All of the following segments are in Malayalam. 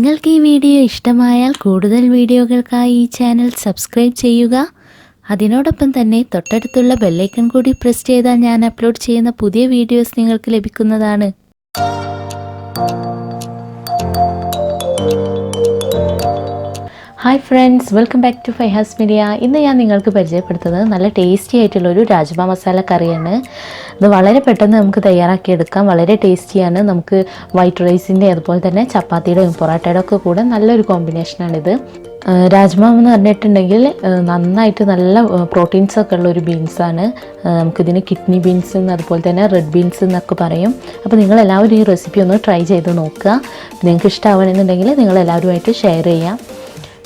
നിങ്ങൾക്ക് ഈ വീഡിയോ ഇഷ്ടമായാൽ കൂടുതൽ വീഡിയോകൾക്കായി ഈ ചാനൽ സബ്സ്ക്രൈബ് ചെയ്യുക. അതിനോടൊപ്പം തന്നെ തൊട്ടടുത്തുള്ള ബെല്ലൈക്കൺ കൂടി പ്രസ് ചെയ്താൽ ഞാൻ അപ്ലോഡ് ചെയ്യുന്ന പുതിയ വീഡിയോസ് നിങ്ങൾക്ക് ലഭിക്കുന്നതാണ്. Hi friends, welcome back to Faihas media. ഇന്ന് ഞാൻ നിങ്ങൾക്ക് പരിചയപ്പെടുത്തുന്നത് നല്ല ടേസ്റ്റി ആയിട്ടുള്ളൊരു രാജ്മ മസാല കറിയാണ്. ഇത് വളരെ പെട്ടെന്ന് നമുക്ക് തയ്യാറാക്കിയെടുക്കാം. വളരെ ടേസ്റ്റിയാണ്. നമുക്ക് വൈറ്റ് റൈസിൻ്റെ അതുപോലെ തന്നെ ചപ്പാത്തിയുടെയും പൊറോട്ടയുടെ ഒക്കെ കൂടെ നല്ലൊരു കോമ്പിനേഷനാണിത്. രാജ്മ എന്ന് പറഞ്ഞിട്ടുണ്ടെങ്കിൽ നന്നായിട്ട് നല്ല പ്രോട്ടീൻസൊക്കെ ഉള്ളൊരു ബീൻസാണ്. നമുക്കിതിന് കിഡ്നി ബീൻസ് അതുപോലെ തന്നെ റെഡ് ബീൻസ് എന്നൊക്കെ പറയും. അപ്പോൾ നിങ്ങളെല്ലാവരും ഈ റെസിപ്പി ഒന്ന് ട്രൈ ചെയ്ത് നോക്കുക. നിങ്ങൾക്ക് ഇഷ്ടമാവണമെന്നുണ്ടെങ്കിൽ നിങ്ങളെല്ലാവരുമായിട്ട് ഷെയർ ചെയ്യാം.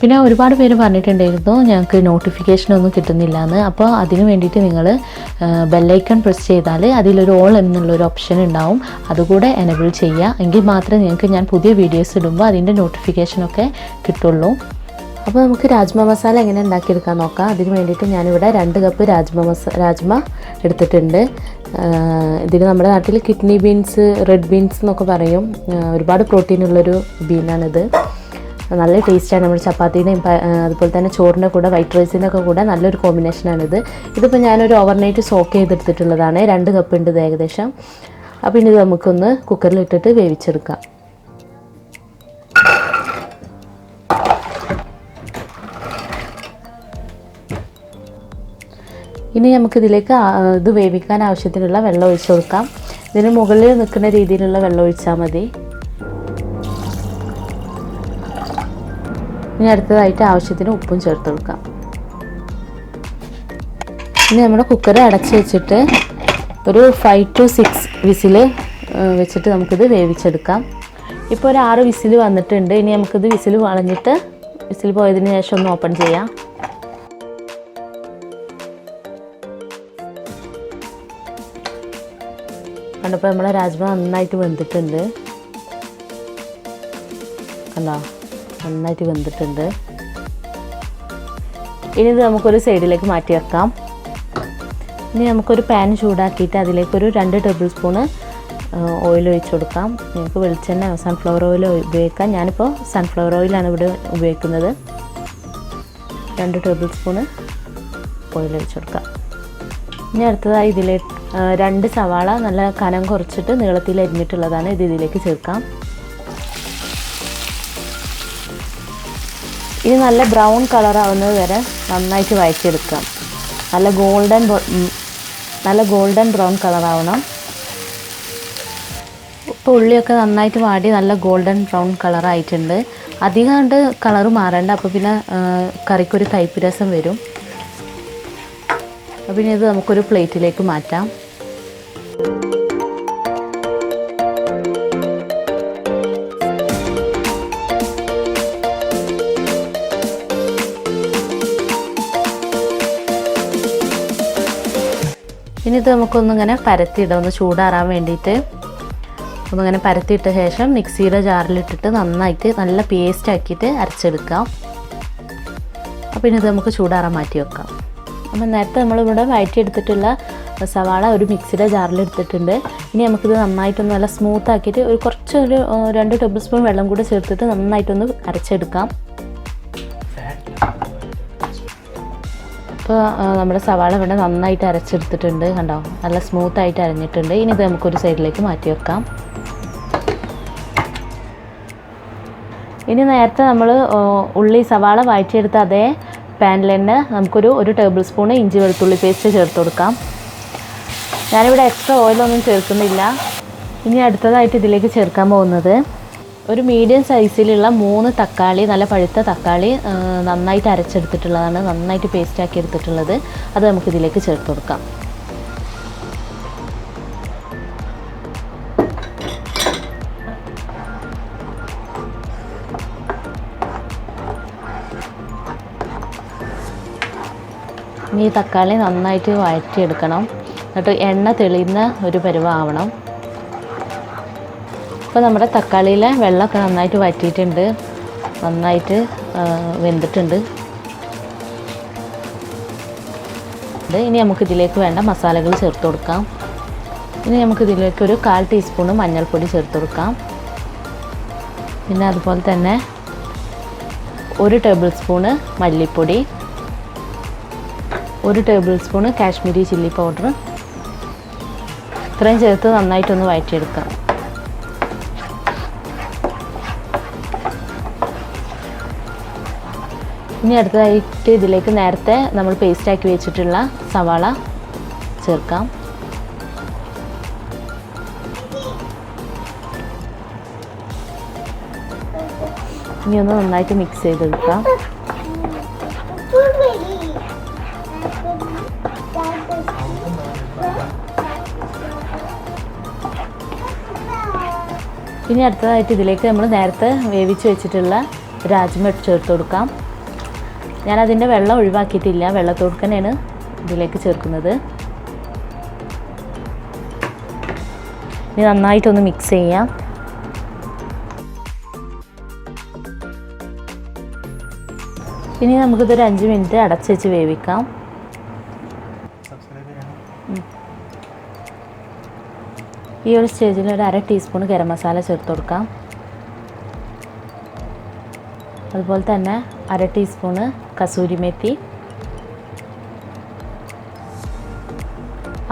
പിന്നെ ഒരുപാട് പേര് പറഞ്ഞിട്ടുണ്ടായിരുന്നു ഞങ്ങൾക്ക് നോട്ടിഫിക്കേഷനൊന്നും കിട്ടുന്നില്ല എന്ന്. അപ്പോൾ അതിന് വേണ്ടിയിട്ട് നിങ്ങൾ ബെല്ലൈക്കൺ പ്രസ് ചെയ്താൽ അതിലൊരു ഓൾ എന്നുള്ളൊരു ഓപ്ഷൻ ഉണ്ടാവും. അതുകൂടെ എനേബിൾ ചെയ്യുക. എങ്കിൽ മാത്രമേ നിങ്ങൾക്ക് ഞാൻ പുതിയ വീഡിയോസ് ഇടുമ്പോൾ അതിൻ്റെ നോട്ടിഫിക്കേഷനൊക്കെ കിട്ടുള്ളൂ. അപ്പോൾ നമുക്ക് രാജ്മ മസാല എങ്ങനെ ഉണ്ടാക്കിയെടുക്കാൻ നോക്കാം. അതിന് വേണ്ടിയിട്ട് ഞാനിവിടെ 2 കപ്പ് രാജ്മ എടുത്തിട്ടുണ്ട്. ഇതിന് നമ്മുടെ നാട്ടിൽ കിഡ്നി ബീൻസ്, റെഡ് ബീൻസ് എന്നൊക്കെ പറയും. ഒരുപാട് പ്രോട്ടീനുള്ളൊരു ബീനാണിത്. നല്ല ടേസ്റ്റാണ്. നമ്മുടെ ചപ്പാത്തിയുടെയും അതുപോലെ തന്നെ ചോറിൻ്റെ കൂടെ വൈറ്റ് റൈസിൻ്റെ ഒക്കെ കൂടെ നല്ലൊരു കോമ്പിനേഷനാണിത്. ഇതിപ്പോൾ ഞാനൊരു ഓവർനൈറ്റ് സോക്ക് ചെയ്തെടുത്തിട്ടുള്ളതാണ്. 2 കപ്പ് ഉണ്ട് ഇത് ഏകദേശം. അപ്പോൾ ഇനി ഇത് നമുക്കൊന്ന് കുക്കറിലിട്ടിട്ട് വേവിച്ചെടുക്കാം. ഇനി നമുക്കിതിലേക്ക് ഇത് വേവിക്കാൻ ആവശ്യത്തിനുള്ള വെള്ളം ഒഴിച്ച് കൊടുക്കാം. ഇതിന് മുകളിൽ നിൽക്കുന്ന രീതിയിലുള്ള വെള്ളം ഒഴിച്ചാൽ മതി. ഇനി അടുത്തതായിട്ട് ആവശ്യത്തിന് ഉപ്പും ചേർത്ത് കൊടുക്കാം. ഇനി നമ്മുടെ കുക്കർ അടച്ച് വെച്ചിട്ട് ഒരു 5 to 6 വിസിൽ വെച്ചിട്ട് നമുക്കിത് വേവിച്ചെടുക്കാം. ഇപ്പോൾ ഒരു 6 വിസിൽ വന്നിട്ടുണ്ട്. ഇനി നമുക്കിത് വിസിൽ വളഞ്ഞിട്ട് വിസിൽ പോയതിന് ശേഷം ഒന്ന് ഓപ്പൺ ചെയ്യാം. കണ്ടപ്പോൾ നമ്മളെ രാജ്മ നന്നായിട്ട് വെന്തിട്ടുണ്ട്. കണ്ടോ, നന്നായിട്ട് വെന്തിട്ടുണ്ട്. ഇനി ഇത് നമുക്കൊരു സൈഡിലേക്ക് മാറ്റി വെക്കാം. ഇനി നമുക്കൊരു പാൻ ചൂടാക്കിയിട്ട് അതിലേക്കൊരു 2 ടേബിൾ സ്പൂണ് ഓയിൽ ഒഴിച്ച് കൊടുക്കാം. നിങ്ങൾക്ക് വെളിച്ചെണ്ണ സൺഫ്ലവർ ഓയിൽ ഉപയോഗിക്കാം. ഞാനിപ്പോൾ സൺഫ്ലവർ ഓയിലാണ് ഇവിടെ ഉപയോഗിക്കുന്നത്. 2 ടേബിൾ സ്പൂണ് ഓയിൽ ഒഴിച്ച് കൊടുക്കാം. ഇനി അടുത്തതായി ഇതിലേക്ക് 2 സവാള നല്ല കനം കുറച്ചിട്ട് നീളത്തിൽ അരിഞ്ഞിട്ടുള്ളതാണ്. ഇത് ഇതിലേക്ക് ചേർക്കാം. ഇനി നല്ല ബ്രൗൺ കളറാവുന്നത് വരെ നന്നായിട്ട് വഴറ്റിയെടുക്കാം. നല്ല ഗോൾഡൻ ബ്രൗൺ കളറാവണം. ഇപ്പോൾ ഉള്ളിയൊക്കെ നന്നായിട്ട് വാടി നല്ല ഗോൾഡൻ ബ്രൗൺ കളറായിട്ടുണ്ട്. അധികം കൊണ്ട് കളറ് മാറേണ്ട. അപ്പോൾ പിന്നെ കറിക്കൊരു കയ്പ്പ് രസം വരും. അപ്പോൾ പിന്നെ ഇത് നമുക്കൊരു പ്ലേറ്റിലേക്ക് മാറ്റാം. ഇനി ഇത് നമുക്കൊന്നിങ്ങനെ പരത്തിയിടാം. ഒന്ന് ചൂടാറാൻ വേണ്ടിയിട്ട് ഒന്നിങ്ങനെ പരത്തിയിട്ട ശേഷം മിക്സിയുടെ ജാറിലിട്ടിട്ട് നന്നായിട്ട് നല്ല പേസ്റ്റ് ആക്കിയിട്ട് അരച്ചെടുക്കാം. അപ്പോൾ ഇനി ഇത് നമുക്ക് ചൂടാറാൻ മാറ്റി വെക്കാം. അപ്പോൾ നേരത്തെ നമ്മളിവിടെ വഴറ്റിയെടുത്തിട്ടുള്ള സവാള ഒരു മിക്സിയുടെ ജാറിലെടുത്തിട്ടുണ്ട്. ഇനി നമുക്കിത് നന്നായിട്ടൊന്ന് നല്ല സ്മൂത്ത് ആക്കിയിട്ട് കുറച്ചൊരു 2 ടേബിൾ സ്പൂൺ വെള്ളം കൂടി ചേർത്തിട്ട് നന്നായിട്ടൊന്ന് അരച്ചെടുക്കാം. ഇപ്പോൾ നമ്മുടെ സവാള ഇവിടെ നന്നായിട്ട് അരച്ചെടുത്തിട്ടുണ്ട്. കണ്ടോ, നല്ല സ്മൂത്തായിട്ട് അരഞ്ഞിട്ടുണ്ട്. ഇനി ഇത് നമുക്കൊരു സൈഡിലേക്ക് മാറ്റി വെക്കാം. ഇനി നേരത്തെ നമ്മൾ സവാള വഴറ്റിയെടുത്ത അതേ പാനിൽ തന്നെ നമുക്കൊരു 1 ടേബിൾ സ്പൂൺ ഇഞ്ചി വെളുത്തുള്ളി പേസ്റ്റ് ചേർത്ത് കൊടുക്കാം. ഞാനിവിടെ എക്സ്ട്രാ ഓയിലൊന്നും ചേർക്കുന്നില്ല. ഇനി അടുത്തതായിട്ട് ഇതിലേക്ക് ചേർക്കാൻ പോകുന്നത് ഒരു മീഡിയം സൈസിലുള്ള 3 തക്കാളി, നല്ല പഴുത്ത തക്കാളി നന്നായിട്ട് അരച്ചെടുത്തിട്ടുള്ളതാണ്. നന്നായിട്ട് പേസ്റ്റ് ആക്കി എടുത്തിട്ടുള്ളത്. അത് നമുക്കിതിലേക്ക് ചേർത്ത് കൊടുക്കാം. ഇനി ഈ തക്കാളി നന്നായിട്ട് വഴറ്റിയെടുക്കണം. എന്നിട്ട് എണ്ണ തെളിയുന്ന ഒരു പരുവമാവണം. ഇപ്പോൾ നമ്മുടെ തക്കാളിയിലെ വെള്ളമൊക്കെ നന്നായിട്ട് വറ്റിയിട്ടുണ്ട്. നന്നായിട്ട് വെന്തിട്ടുണ്ട്. ഇനി നമുക്കിതിലേക്ക് വേണ്ട മസാലകൾ ചേർത്ത് കൊടുക്കാം. ഇനി നമുക്കിതിലേക്ക് ഒരു 1/4 ടീസ്പൂൺ മഞ്ഞൾപ്പൊടി ചേർത്ത് കൊടുക്കാം. പിന്നെ അതുപോലെ തന്നെ 1 ടേബിൾ സ്പൂണ് മല്ലിപ്പൊടി, 1 table spoon Kashmiri chilli powder. ഇത്രയും ചേർത്ത് നന്നായിട്ടൊന്ന് വഴറ്റിയെടുക്കാം. ഇനി അടുത്തതായിട്ട് ഇതിലേക്ക് നേരത്തെ നമ്മൾ പേസ്റ്റാക്കി വെച്ചിട്ടുള്ള സവാള ചേർക്കാം. ഇനി ഒന്ന് നന്നായിട്ട് മിക്സ് ചെയ്തെടുക്കാം. ഇനി അടുത്തതായിട്ട് ഇതിലേക്ക് നമ്മൾ നേരത്തെ വേവിച്ച് വെച്ചിട്ടുള്ള രാജ്മ ചേർത്ത് കൊടുക്കാം. ഞാനതിൻ്റെ വെള്ളം ഒഴിവാക്കിയിട്ടില്ല, വെള്ളത്തോട് തന്നെയാണ് ഇതിലേക്ക് ചേർക്കുന്നത്. ഇനി നന്നായിട്ടൊന്ന് മിക്സ് ചെയ്യാം. ഇനി നമുക്കിതൊരു 5 മിനിറ്റ് അടച്ച് വെച്ച് വേവിക്കാം. ഈ ഒരു സ്റ്റേജിൽ ഒരു 1/2 ടീസ്പൂൺ ഗരം മസാല ചേർത്ത് കൊടുക്കാം. അതുപോലെ തന്നെ 1/2 ടീസ്പൂണ് കസൂരി മേത്തി,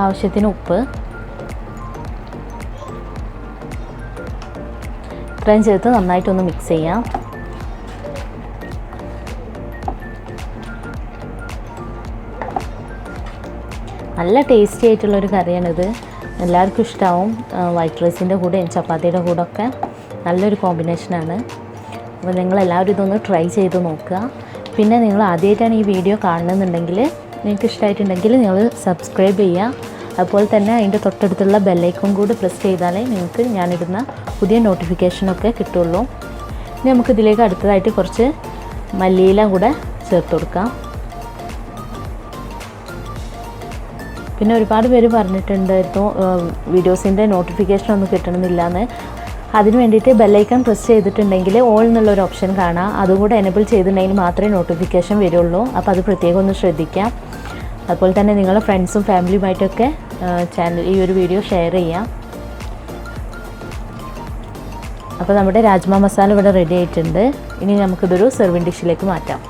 ആവശ്യത്തിന് ഉപ്പ്. ഇത്രയും ചേർത്ത് നന്നായിട്ടൊന്ന് മിക്സ് ചെയ്യാം. നല്ല ടേസ്റ്റി ആയിട്ടുള്ളൊരു കറിയാണിത്. എല്ലാവർക്കും ഇഷ്ടമാവും. വൈറ്റ് റൈസിൻ്റെ കൂടെയും ചപ്പാത്തിയുടെ കൂടെ ഒക്കെ നല്ലൊരു കോമ്പിനേഷനാണ്. അപ്പോൾ നിങ്ങളെല്ലാവരും ഇതൊന്ന് ട്രൈ ചെയ്ത് നോക്കുക. പിന്നെ നിങ്ങൾ ആദ്യമായിട്ടാണ് ഈ വീഡിയോ കാണുന്നുണ്ടെങ്കിൽ, നിങ്ങൾക്ക് ഇഷ്ടമായിട്ടുണ്ടെങ്കിൽ നിങ്ങൾ സബ്സ്ക്രൈബ് ചെയ്യുക. അതുപോലെ തന്നെ അതിൻ്റെ തൊട്ടടുത്തുള്ള ബെല്ലൈക്കൺ കൂടി പ്രസ് ചെയ്താലേ നിങ്ങൾക്ക് ഞാനിടുന്ന പുതിയ നോട്ടിഫിക്കേഷനൊക്കെ കിട്ടുള്ളൂ. ഇനി നമുക്കിതിലേക്ക് അടുത്തതായിട്ട് കുറച്ച് മല്ലിയില കൂടെ ചേർത്ത് കൊടുക്കാം. പിന്നെ ഒരുപാട് പേര് പറഞ്ഞിട്ടുണ്ടായിരുന്നു വീഡിയോസിൻ്റെ നോട്ടിഫിക്കേഷൻ ഒന്നും കിട്ടണമെന്നില്ല എന്ന്. അതിന് വേണ്ടിയിട്ട് ബെല്ലൈക്കൺ പ്രസ് ചെയ്തിട്ടുണ്ടെങ്കിൽ ഓൾ എന്നുള്ളൊരു ഓപ്ഷൻ കാണാം. അതുകൂടെ എനേബിൾ ചെയ്തിട്ടുണ്ടെങ്കിൽ മാത്രമേ നോട്ടിഫിക്കേഷൻ വരുള്ളൂ. അപ്പോൾ അത് പ്രത്യേകം ഒന്ന് ശ്രദ്ധിക്കാം. അതുപോലെ തന്നെ നിങ്ങളുടെ ഫ്രണ്ട്സും ഫാമിലിയുമായിട്ടൊക്കെ ഈ ഒരു വീഡിയോ ഷെയർ ചെയ്യാം. അപ്പോൾ നമ്മുടെ രാജ്മ മസാല ഇവിടെ റെഡി ആയിട്ടുണ്ട്. ഇനി നമുക്കിതൊരു സെർവിങ് ഡിഷിലേക്ക് മാറ്റാം.